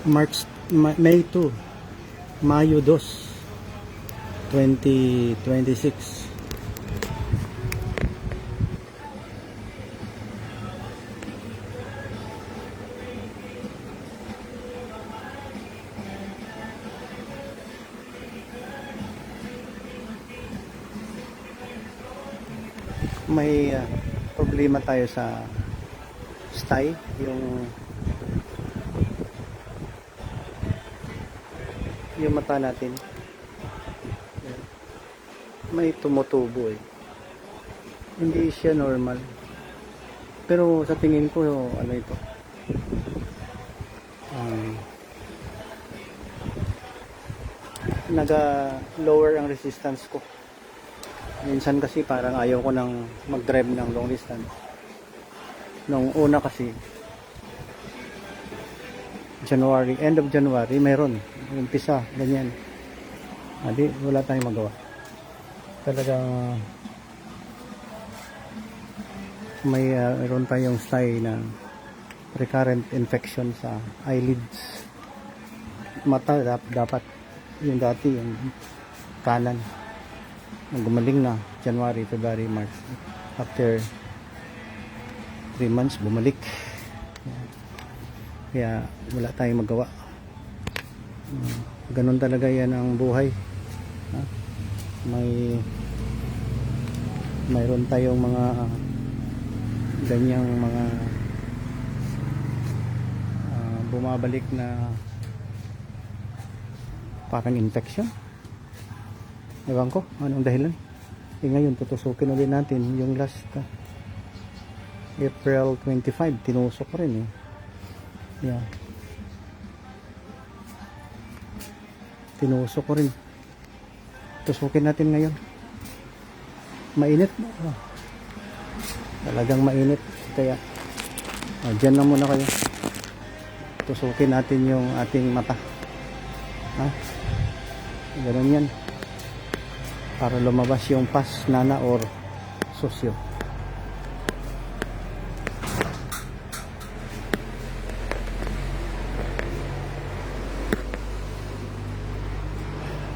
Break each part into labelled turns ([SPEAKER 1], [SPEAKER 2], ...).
[SPEAKER 1] May 2, Mayo 2, 2026. May problema tayo sa stye, yung mata natin may tumutubo hindi siya normal, pero sa tingin ko ano ito, naga-lower ang resistance ko. Minsan kasi parang ayaw ko nang mag-drive ng long distance. Nung una kasi January, end of January, mayroon umpisa ganyan. Hindi, wala tayong magawa. Talagang mayroon tayong stye na recurrent infection sa eyelids. Mata dapat yung dati yung kanan, gumaling na January, February, March. After 3 months bumalik. Kaya wala tayong magawa. Ganun talaga yan ang buhay. Mayroon tayong mga ganyang mga bumabalik na parang infection. Ewan ko anong dahilan. Ngayon tutusukin ulit natin yung last April 25, tinusok ko rin yeah. Tinusok ko rin. Tusukin natin ngayon. Mainit. Talagang mainit. Kaya dyan lang muna kayo. Tusukin natin yung ating mata. Ganun yan. Para lumabas yung pus, nana or susyo.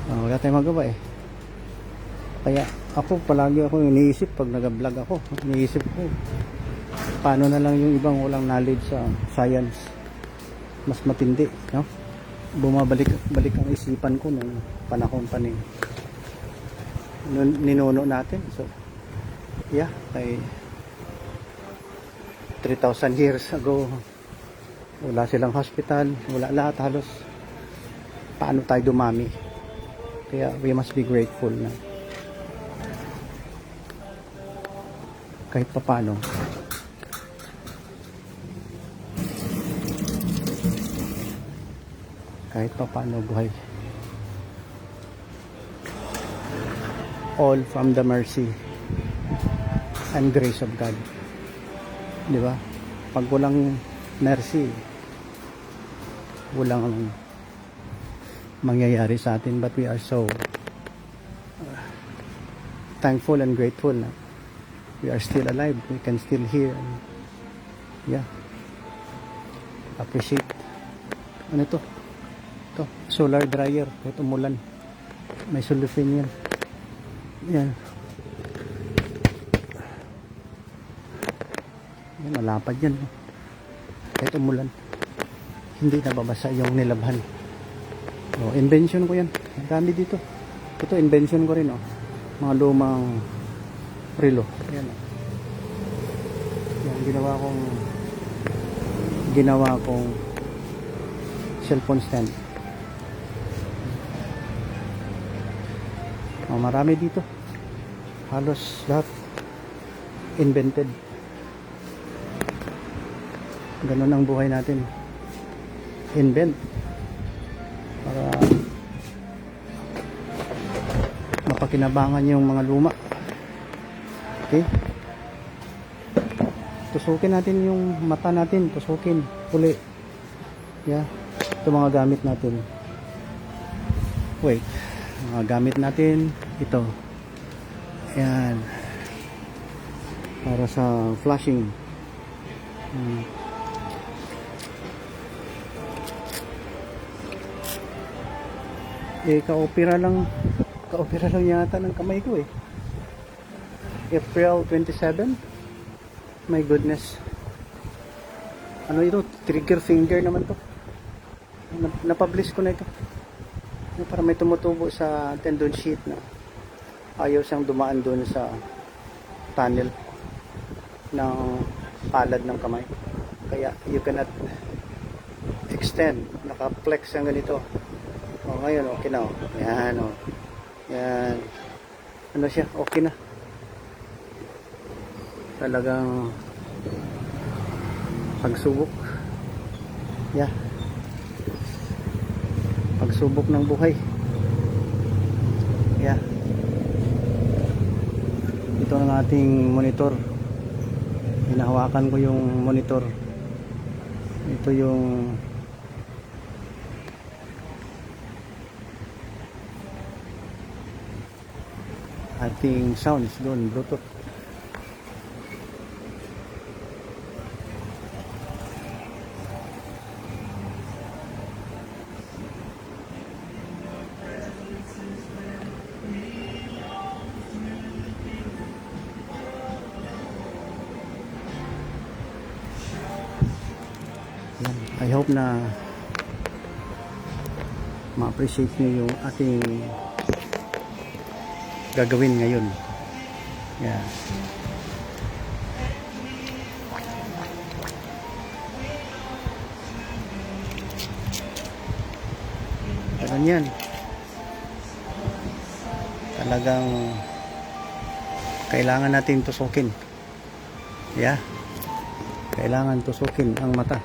[SPEAKER 1] Wala tayong magawa Kaya palagi ako iniisip pag nag-vlog ako. Iniisip ko paano na lang yung ibang walang knowledge sa science. Mas matindi, no? Bumabalik ang isipan ko nung panahon pa ninuno natin. So yeah, kay 3,000 years ago wala silang hospital, wala lahat halos. Paano tayo dumami? Kaya we must be grateful na kahit paano buhay. All from the mercy and grace of God. Di ba? Pag walang mercy, walang mangyayari sa atin. But we are so thankful and grateful na we are still alive. We can still hear and appreciate. Ano ito? Solar dryer. Kahit umulan, may solution yan. Yan, malapad yan. Kahit umulan, hindi nababasa yung nilabhan. Invention ko yan. Ang dami dito. Ito invention ko rin mga lumang relo. Yan ginawa kong cellphone stand. Marami dito. Halos lahat invented. Ganun ang buhay natin. Invent para mapakinabangan yung mga luma. Okay? Tusukin natin yung mata natin. Tusukin. Uli. Yeah. Ito mga gamit natin. Wait. Mga gamit natin. Ito. Ayan. Para sa flashing. Kaopera lang yata ng kamay ko eh. April 27. My goodness. Ano ito? Trigger finger naman to. Napublish ko na ito. Para may tumutubo sa tendon sheet na ayaw siyang dumaan doon sa tunnel ng palad ng kamay. Kaya you cannot extend. Naka-flex ang ganito. O ngayon, okay na. Yan o. Yan. Ano siya? Okay na. Talagang pagsubok. Yeah. Pagsubok ng buhay. Yeah. Ito ang ating monitor. Hinahawakan ko yung monitor. Ito yung ating sounds doon, Bluetooth. I hope na ma-appreciate nyo yung ating gagawin ngayon. Yeah. Ganun yan. Talagang kailangan natin tusukin. Yeah. Kailangan tusukin ang mata.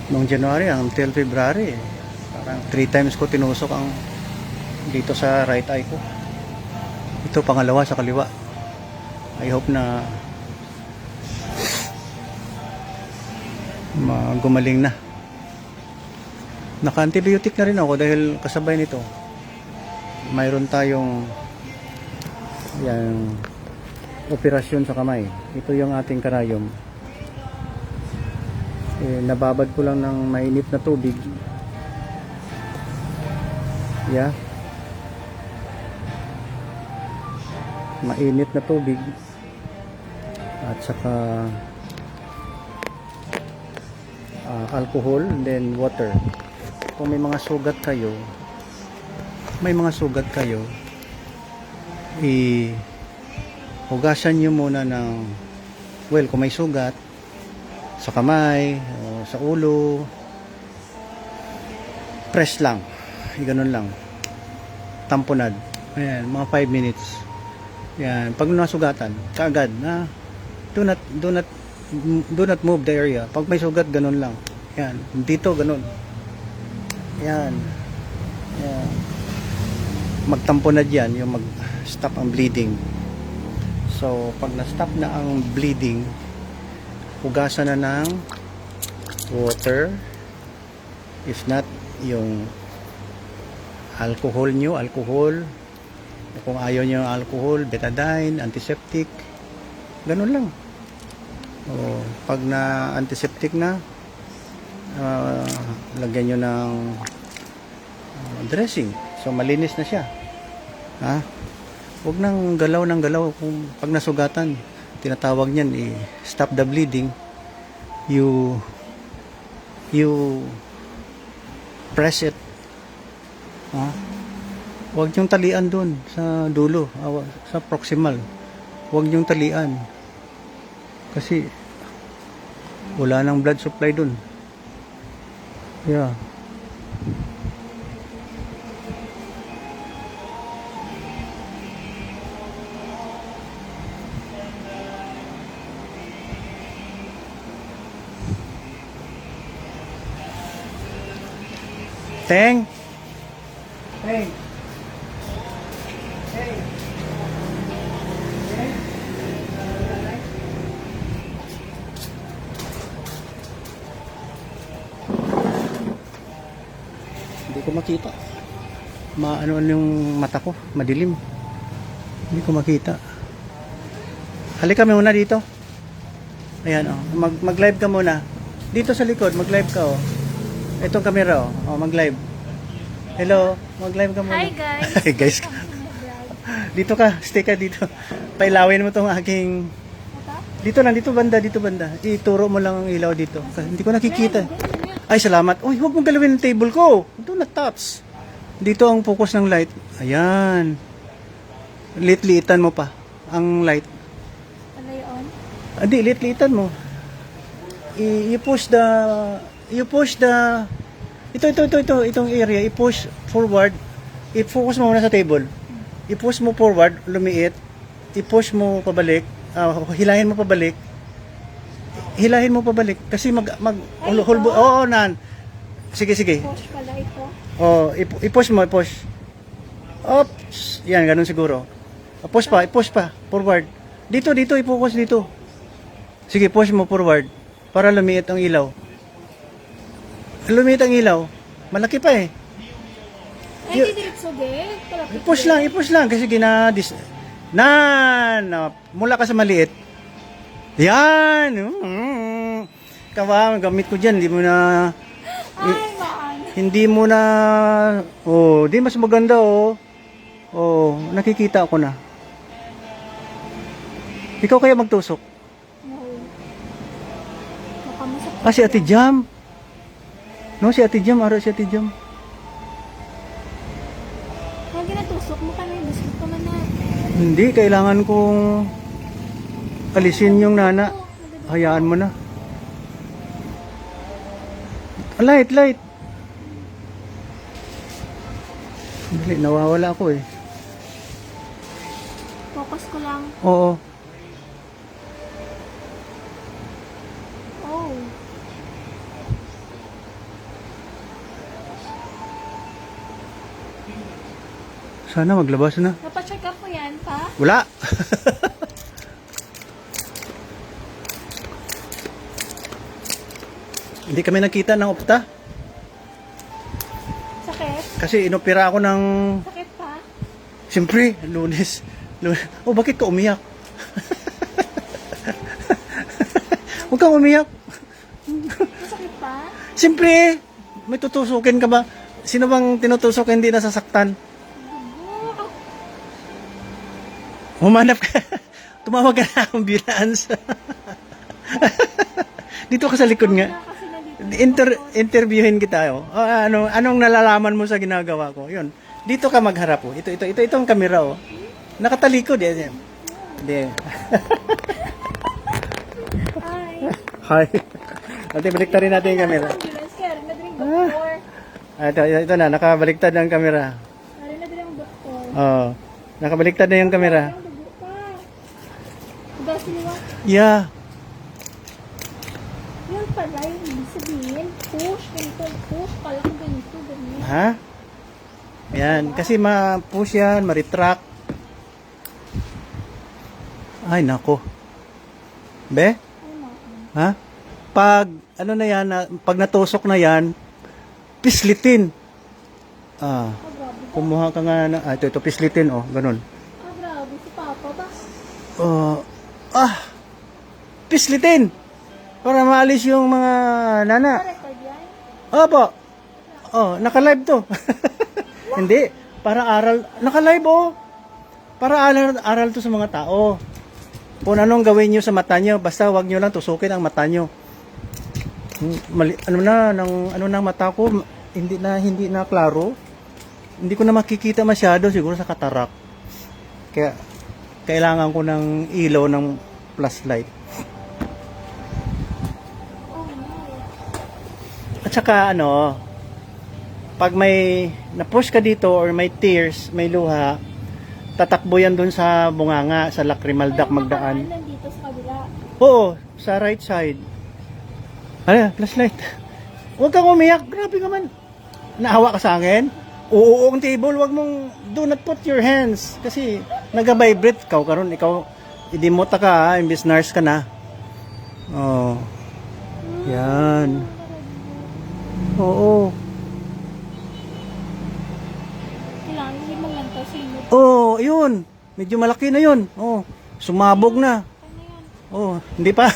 [SPEAKER 1] Noong January until February, parang 3 times ko tinusok ang dito sa right eye ko. Ito pangalawa sa kaliwa. I hope na gumaling na. Naka-antibiotic na rin ako dahil kasabay nito mayroon tayong operasyon sa kamay. Ito yung ating karayom. Nababad ko lang ng mainit na tubig. Yeah. Mainit na tubig. At saka alcohol and then water. Kung may mga sugat kayo, hugasan nyo muna ng, kung may sugat sa kamay o sa ulo, press lang, ganun lang, tamponad. Ayan, mga 5 minutes. Yan, pag nasugatan kaagad na, do not move the area. Pag may sugat, ganun lang. Yan, dito ganun. Yan, magtamponad yan, yung mag-stop ang bleeding. So pag na-stop na ang bleeding, hugasan na ng water. If not, yung alcohol nyo, kung ayaw nyo yung alcohol, betadine, antiseptic, ganun lang. O, pag na antiseptic na, lagyan nyo ng dressing, so malinis na siya. Huwag nang galaw kung pag nasugatan. Tinatawag niyan stop the bleeding. You press it. Huwag niyong talian doon sa dulo, sa proximal. Huwag niyong talian. Kasi wala nang blood supply doon. Yeah. Teng. Hey. Hey. Hey. Hindi ko makita. Maano yung mata ko, madilim. Hindi ko makita. Halika kami muna dito. Ayan oh, mag-live ka muna. Dito sa likod, mag-live ka oh. Itong camera oh, mag-live. Hello, mag-live ka muna.
[SPEAKER 2] Hi guys.
[SPEAKER 1] Hi guys. Dito ka, stay ka dito. Pailawin mo tong aking dito lang, dito banda. Ituro mo lang ang ilaw dito. Kasi hindi ko nakikita. Ay, salamat. Uy, huwag mong galawin ang table ko. Do not touch. Dito ang focus ng light. Ayan. Liit-liitan mo pa ang light.
[SPEAKER 2] Ano yun?
[SPEAKER 1] Hindi, liit-liitan mo. You push the itong area, i-push forward. I-focus mo muna sa table. I-push mo forward, lumiit. I-push mo pabalik. Hilahin mo pabalik. Hilahin mo pabalik kasi hulbo. Oo, nan. Sige.
[SPEAKER 2] Push pala ito.
[SPEAKER 1] Oh, i-push mo, i-push. Oops. Yan, ganun siguro. I-push pa, forward. Dito, i-focus dito. Sige, push mo forward para lumiit ang ilaw. Lumiit ang ilaw. Malaki pa eh.
[SPEAKER 2] Ay, didiretso din.
[SPEAKER 1] I-push lang kasi mula ka sa maliit. Yan. Kawa, gamit ko diyan, hindi mo na di mas maganda nakikita ako na. Ikaw kaya magtusok?
[SPEAKER 2] No. Nakamasok.
[SPEAKER 1] Si Ate Jam. No, si Ate Jam, si Ate Jam.
[SPEAKER 2] Kaya ginatusok mo kami, biscuit ko man na.
[SPEAKER 1] Hindi, kailangan kong alisin yung nana. Hayaan mo na. Light. Dali, nawawala ako eh.
[SPEAKER 2] Focus ko lang.
[SPEAKER 1] Oo.
[SPEAKER 2] Oh.
[SPEAKER 1] Sana maglabas na.
[SPEAKER 2] Napacheck up mo yan, pa?
[SPEAKER 1] Wala. Hindi kami nakita ng opta.
[SPEAKER 2] Sakit?
[SPEAKER 1] Kasi inopera ako ng...
[SPEAKER 2] Sakit pa?
[SPEAKER 1] Siyempre, Lunes. Oh, bakit ka umiyak? Huwag kang umiyak.
[SPEAKER 2] Masakit pa?
[SPEAKER 1] Siyempre, may tutusukin ka ba? Sino bang tinutusok hindi nasasaktan? Humanap ka. Tumawag ka na ang ambulance. Dito ka sa likod nga. Interviewin kita. Anong nalalaman mo sa ginagawa ko? Yun. Dito ka magharap. Itong camera. Nakatalikod. Yan.
[SPEAKER 2] Hi.
[SPEAKER 1] Hi. Ate, baliktarin natin yung camera.
[SPEAKER 2] Ambulance kaya rin na din yung doktor.
[SPEAKER 1] Ito na, nakabaliktad na ang camera.
[SPEAKER 2] Rin na din yung doktor.
[SPEAKER 1] Nakabaliktad na yung camera.
[SPEAKER 2] Ang dugo pa. Diba sila?
[SPEAKER 1] Yeah.
[SPEAKER 2] Yun pala yung ibig sabihin. Push, ganito, push. Kala ko ganito, ganyan.
[SPEAKER 1] Ha? Yan, kasi ma-push yan, ma-retract. Ay, nako. Be? Ha? Pag, pag natusok na yan, pislitin. Kumuha ka nga na, ito, pislitin, ganun.
[SPEAKER 2] Grabe, si Papa ba?
[SPEAKER 1] Pislitin. Para maalis yung mga nana.
[SPEAKER 2] Record yan?
[SPEAKER 1] Opo. Naka-live to. Hindi, para aral. Naka-live Para aral to sa mga tao. Kung anong gawin nyo sa mata nyo, basta wag nyo lang tusukin ang mata nyo. Ng mata ko, hindi na klaro. Hindi ko na makikita masyado siguro sa katarak. Kaya kailangan ko ng ilaw ng flashlight. At saka pag may na-push ka dito or may tears, may luha, tatakbo yan dun sa bunganga, sa lacrimal duct magdaan.
[SPEAKER 2] Nandito sa kabila.
[SPEAKER 1] Oo, sa right side. Flashlight. Huwag kang umiyak. Grabe ka man. Naawa ka sa akin? Oo, ang table, wag mong, do not put your hands. Kasi, nag-vibrate ka, karon ikaw, idimota ka ha, imbis nurse ka na. Oh. Yan. Oo.
[SPEAKER 2] Kailangan hindi maglantaw sino.
[SPEAKER 1] Oh, yun. Medyo malaki na yun. Oh, sumabog na.
[SPEAKER 2] Ano yan?
[SPEAKER 1] Oh, hindi pa.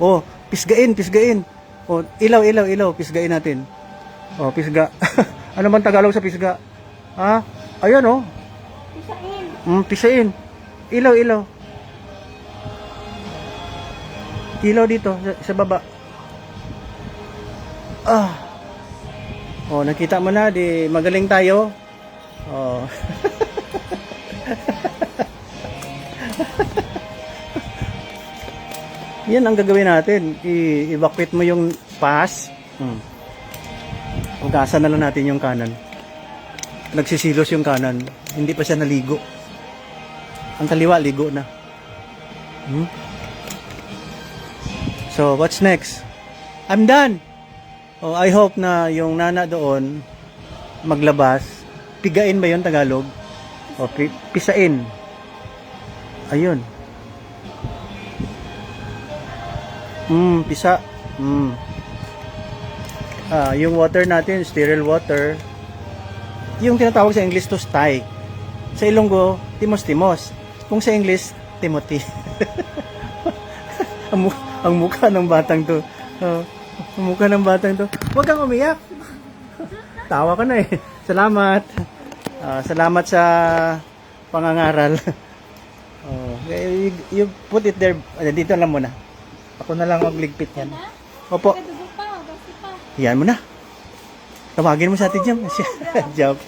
[SPEAKER 1] Oh, pisgain. Oh, ilaw, pisgain natin. Oh, pisga. Ano man Tagalog sa pisga? Ha? Ayan oh.
[SPEAKER 2] Isain.
[SPEAKER 1] Pisain. Ilaw. Ilaw dito sa baba. Ah. Oh, nakita mo na, di magaling tayo. Oh. Yan ang gagawin natin. I-evacuate mo yung pass. Hugasan na lang natin yung kanan. Nagsisilos yung kanan. Hindi pa siya naligo. Ang kaliwa, ligo na. So, what's next? I'm done! Oh, I hope na yung nana doon maglabas. Pigain ba yun Tagalog? O, pisain. Ayun. Pisa. Yung water natin, sterile water. Yung tinatawag sa English to stay. Sa Ilonggo, timos. Kung sa English, Timothy. ang mukha ng batang to. Ang mukha ng batang to. Huwag kang umiyak. Tawa ka na eh. Salamat. Salamat sa pangangaral. You put it there. Dito lang muna. Ako na lang magligpit yan. Opo.
[SPEAKER 2] Kadugo pa. Basi pa.
[SPEAKER 1] Yan mo na. Tawagin mo sa atin dyan. Joke.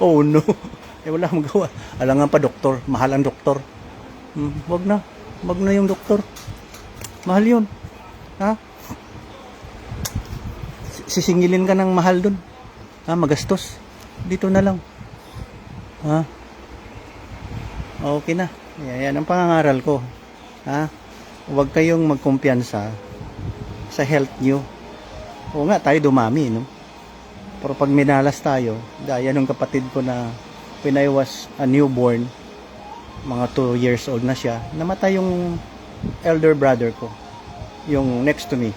[SPEAKER 1] Oh no. Wala akong magawa. Alangan pa doktor. Mahal ang doktor. Wag na. Wag na yung doktor. Mahal yun. Ha? Sisingilin ka ng mahal dun. Ha? Magastos. Dito na lang. Ha? Okay na. Yan ang pangangaral ko. Ha? Huwag kayong magkumpiyansa sa health nyo. Oo nga, tayo dumami, no? Pero pag minalas tayo, gaya ng kapatid ko na when I was a newborn, mga 2 years old na siya, namatay yung elder brother ko, yung next to me.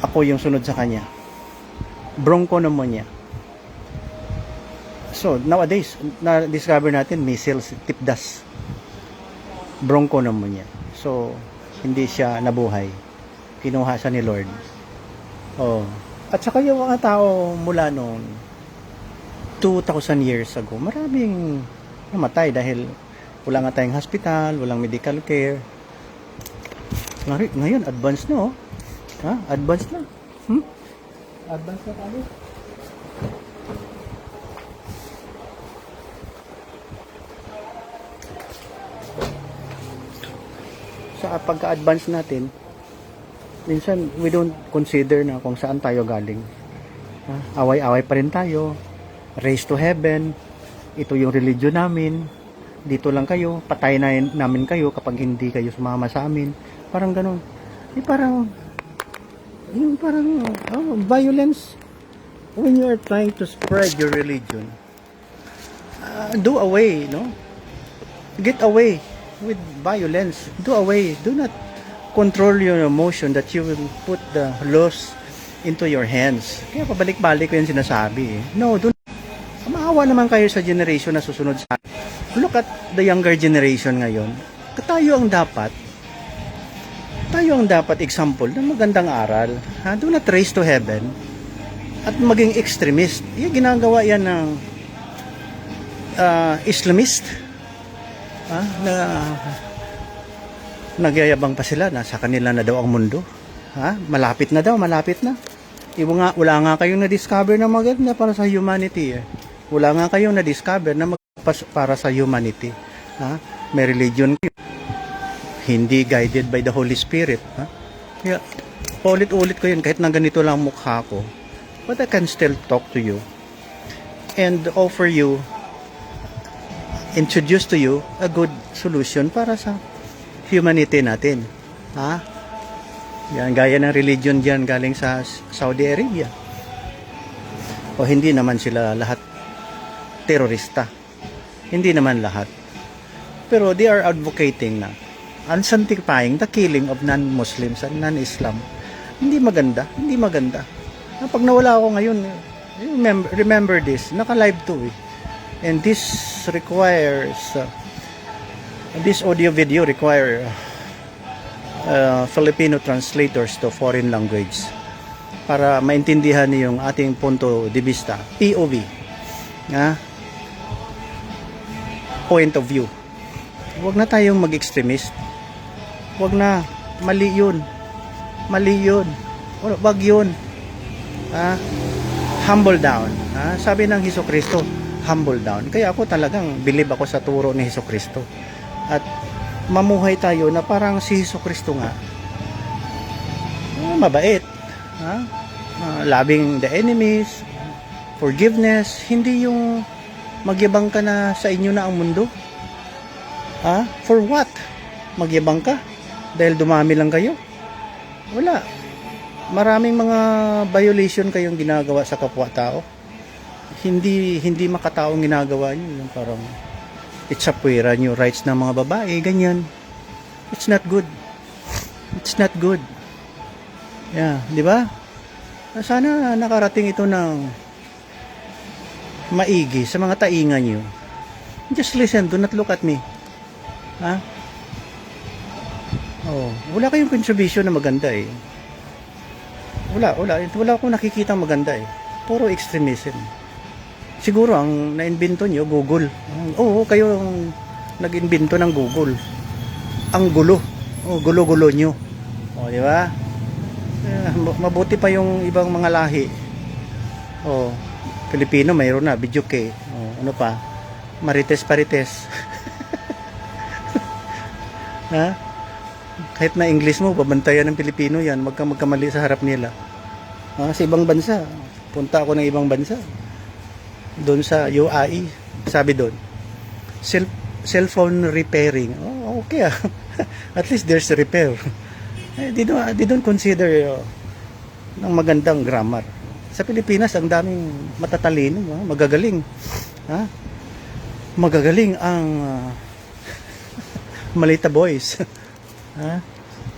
[SPEAKER 1] Ako yung sunod sa kanya. Bronchopneumonia. So, nowadays, na-discover natin measles, tipdas. Bronchopneumonia. So, hindi siya nabuhay. Kinuha siya ni Lord. Oh. At saka yung mga tao mula noon 2,000 years ago, maraming namatay dahil wala nga tayong hospital, walang medical care. Ngayon, advanced na oh. Ha? Advanced na. Advanced na tayo. Sa pagka-advance natin, minsan we don't consider na kung saan tayo galing. Away-away pa rin tayo. Race to heaven. Ito yung religion namin. Dito lang kayo. Patay na namin kayo kapag hindi kayo sumama sa amin. Parang ganun. Parang violence when you are trying to spread your religion. Do away, no? Get away with violence. Do away. Do not control your emotion that you will put the laws into your hands. Kaya pabalik-balik ko yung sinasabi. No, do not. Maawa naman kayo sa generation na susunod sa atin. Look at the younger generation ngayon. Tayo ang dapat example ng magandang aral. Do not race to heaven at maging extremist. Yung ginagawa yan ng Islamist. Na nagyayabang pa sila na sa kanila na daw ang mundo. Malapit na. Wala nga kayong na-discover na maganda para sa humanity. Wala nga kayong na-discover na para sa humanity. May religion kayo. Hindi guided by the Holy Spirit. Kaya, ulit-ulit ko yun kahit na ganito lang mukha ko. But I can still talk to you and offer you, introduce to you a good solution para sa humanity natin. Yan, gaya ng religion diyan galing sa Saudi Arabia. O hindi naman sila lahat terorista. Hindi naman lahat. Pero they are advocating na unsanctifying the killing of non-Muslims and non-Islam. Hindi maganda. Hindi maganda. Pag nawala ako ngayon, remember this. Naka-live to eh. And this requires, this audio video require Filipino translators to foreign language para maintindihan yung ating punto de vista, POV, point of view. Huwag na tayong mag-extremist. Huwag na. Mali yun. Mali yun. Wag yun. Humble down. Sabi ng Hesukristo, humble down. Kaya ako talagang believe ako sa turo ni Hesukristo. At mamuhay tayo na parang si Hesukristo nga. Mabait. Loving the enemies, forgiveness, hindi yung magyabang ka na sa inyo na ang mundo. For what? Magyabang ka? Dahil dumami lang kayo? Wala. Maraming mga violation kayong ginagawa sa kapwa-tao. Hindi makataong ginagawa niyo. Yung parang itsapwera niyo rights ng mga babae, ganyan. It's not good. It's not good. Yeah, di ba? Sana nakarating ito ng maigi sa mga taingan niyo. Just listen, do not look at me. Wala kayong contribution na maganda eh. Wala akong nakikita maganda eh. Puro extremism. Siguro ang na-invento nyo, Google. Kayo ang nag-invento ng Google. Ang gulo. Gulo-gulo nyo. Di ba? Mabuti pa yung ibang mga lahi. Filipino mayroon na, Bidyuke. Ano pa? Marites-parites. Kahit na English mo, babantayan ng Pilipino yan. Magkamali sa harap nila. Sa ibang bansa. Punta ako ng ibang bansa. Doon sa UAE. Sabi doon, cellphone repairing. Okay ah. At least there's a repair. They don't consider ng magandang grammar. Sa Pilipinas, ang daming matatalino. Magagaling. Magagaling ang Malita boys.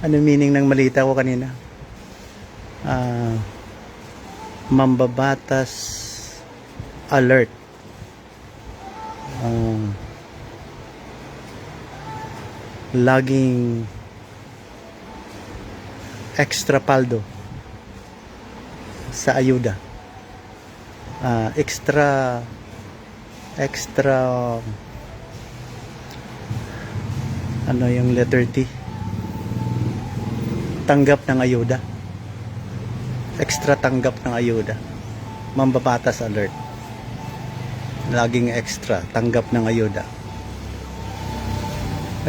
[SPEAKER 1] Ano meaning ng malita ko kanina? Mambabatas alert. Laging extra paldo sa ayuda. Extra ano yung letter T? Tanggap ng ayuda. Extra tanggap ng ayuda. Mambabatas alert. Laging extra tanggap ng ayuda.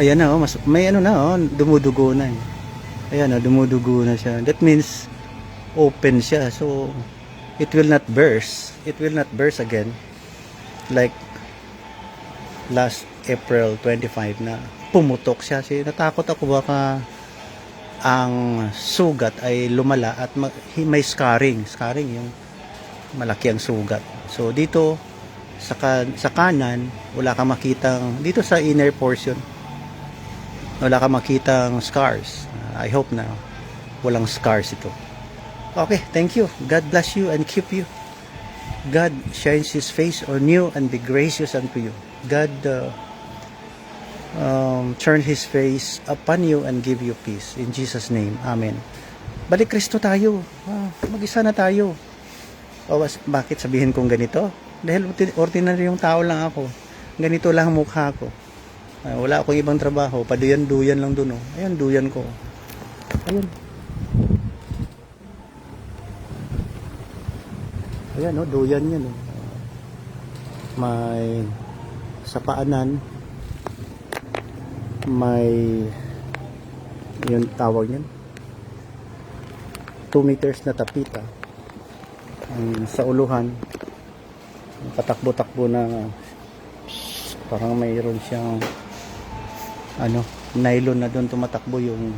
[SPEAKER 1] Ayan na, may ano na, dumudugo na. Ayan na, dumudugo na siya. That means open siya. So it will not burst. It will not burst again. Like last April 25 na pumutok siya. Natakot ako baka ang sugat ay lumala at may scarring yung malaki ang sugat. So dito sa kanan wala kang makitang, dito sa inner portion wala kang makitang scars. I hope na walang scars ito. Okay, thank you. God bless you and keep you. God shines His face on you and be gracious unto you. God turn His face upon you and give you peace. In Jesus' name, Amen. Balik Kristo tayo. Mag-isa na tayo. Bakit sabihin kong ganito? Dahil ordinary yung tao lang ako. Ganito lang ang mukha ko. Wala akong ibang trabaho. Paduyan-duyan lang dun. Ayan, duyan ko. Ayan. Ayan, duyan yan. May sa paanan may yung tawag niyan 2 meters na tapita. Sa uluhan patakbo-takbo na parang mayroon siyang nylon na doon tumatakbo yung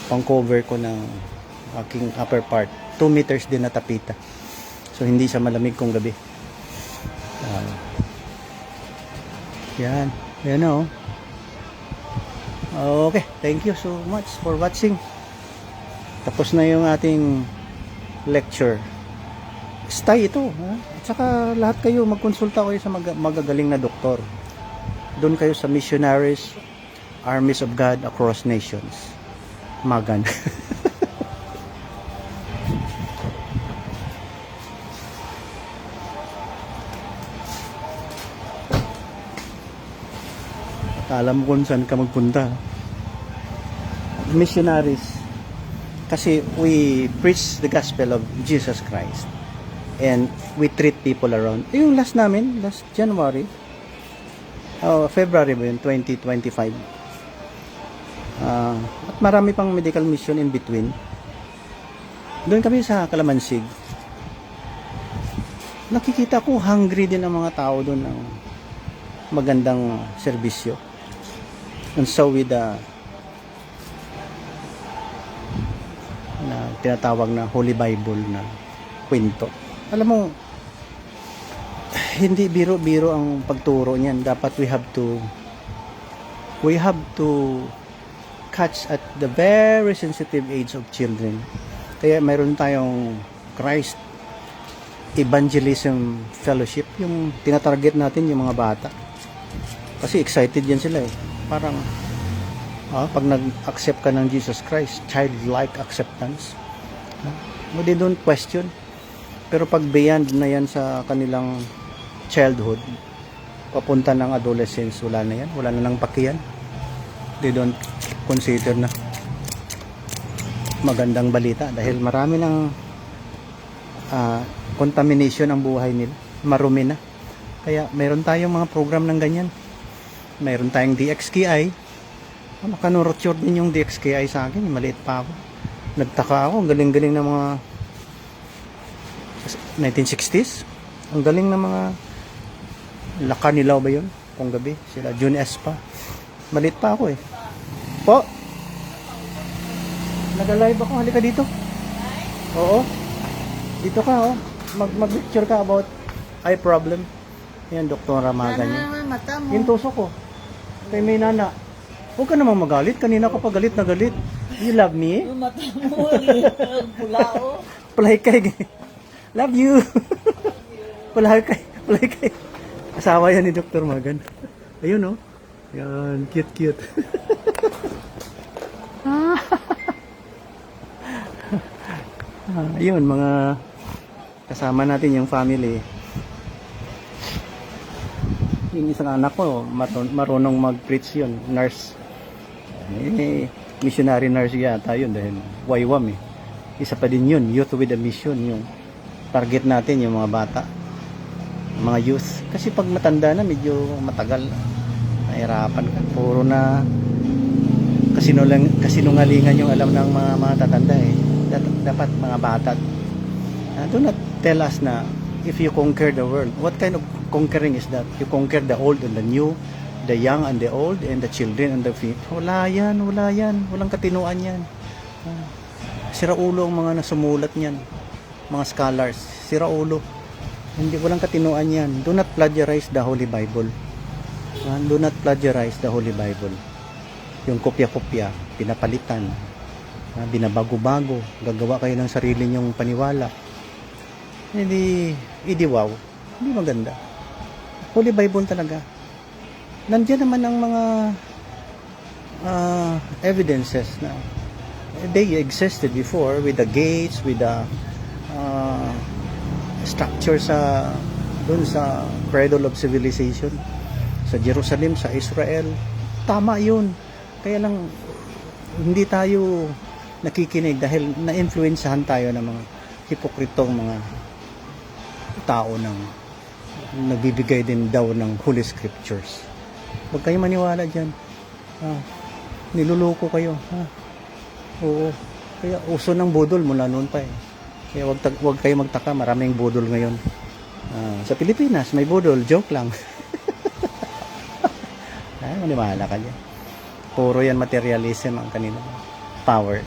[SPEAKER 1] pang cover ko ng aking upper part. 2 meters din na tapita. So hindi siya malamig kung gabi. Yan. Yan o. Okay. Thank you so much for watching. Tapos na yung ating lecture. Stay ito. Ha? At saka lahat kayo magkonsulta kayo sa magagaling na doktor. Doon kayo sa missionaries, armies of God across nations. Magan. Alam mo kung saan ka magpunta. Missionaries. Kasi we preach the gospel of Jesus Christ. And we treat people around. Yung last namin, last January, February ba yun, 2025. At marami pang medical mission in between. Doon kami sa Kalamansig. Nakikita ko hungry din ang mga tao doon ng magandang serbisyo. And so with the na tinatawag na Holy Bible na kwento. Alam mo, hindi biro-biro ang pagturo niyan. Dapat we have to catch at the very sensitive age of children. Kaya mayroon tayong Christ Evangelism Fellowship, yung tinatarget natin yung mga bata. Kasi excited yan sila eh. Parang pag nag-accept ka ng Jesus Christ, childlike acceptance. They don't question. Pero pag beyond na yan sa kanilang childhood, papunta ng adolescence, wala na yan. Wala na ng pakiyan. They don't consider na magandang balita dahil marami ng contamination ang buhay nila. Marumi na. Kaya mayroon tayong mga program ng ganyan. Mayroon tayong DXKI. Nakanurture din yung DXKI sa akin. Maliit pa ako. Nagtaka ako. Ang galing-galing ng mga 1960s. Ang galing ng mga Lakanilaw ba yun? Kung gabi. Sila June S pa. Maliit pa ako eh. Po! Nag-live ako. Halika dito. Oo. Dito ka oh. Mag-lecture ka about eye problem. Yan, Dr. Ramagan yan.
[SPEAKER 2] Mata mo.
[SPEAKER 1] Yung tusok ko. Kay may nana. Huwag ka namang magalit. Kanina ka pa galit na galit. You love me?
[SPEAKER 2] Yung mata mo. Pula oh.
[SPEAKER 1] Palahikay. Love you. Palahikay. Palahikay. Asawa yan ni Dr. Magan. Ayun oh. Yan. Cute, cute. Ayun, mga kasama natin yung family. Yung isang anak ko, marunong mag-preach yun, nurse. Missionary nurse yata yun dahil waywam eh. Isa pa din yun, youth with a mission, yung target natin yung mga bata, mga youth. Kasi pag matanda na, medyo matagal, nahirapan ka. Puro na kasinungalingan yung alam ng mga tatanda eh. Dapat mga bata. Do not tell us na if you conquer the world. What kind of conquering is that? You conquer the old and the new, the young and the old, and the children and the feet. Wala yan, wala yan. Walang katinuan yan. Siraulo ang mga nasumulat niyan. Mga scholars. Siraulo. Hindi, walang katinuan yan. Do not plagiarize the Holy Bible. Do not plagiarize the Holy Bible. Yung kopya-kopya, pinapalitan. Binabago-bago. Gagawa kayo ng sarili nyong paniwala. Hindi wow. Hindi maganda. Holy Bible talaga. Nandiyan naman ang mga evidences na they existed before with the gates, with the structure sa dun sa cradle of civilization sa Jerusalem, sa Israel. Tama yun. Kaya lang hindi tayo nakikinig dahil na-influensyahan tayo ng mga hipokritong mga tao ng nagbibigay din daw ng Holy Scriptures. Huwag kayo maniwala dyan. Niluloko kayo. Oo. Kaya uso ng budol mula noon pa eh. Kaya huwag kayo magtaka, maraming budol ngayon. Sa Pilipinas, may budol. Joke lang. Maniwala ka dyan. Puro yan materialism ang kanilang power.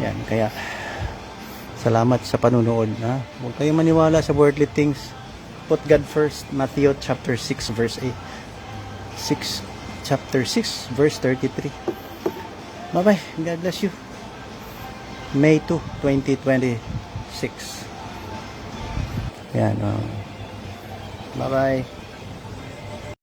[SPEAKER 1] Yan, kaya salamat sa panunood. Ha? Huwag kayong maniwala sa worldly things. Put God first. Matthew chapter 6 verse 8. Chapter 6 verse 33. Bye-bye. God bless you. May 2, 2026. Yan. Bye-bye.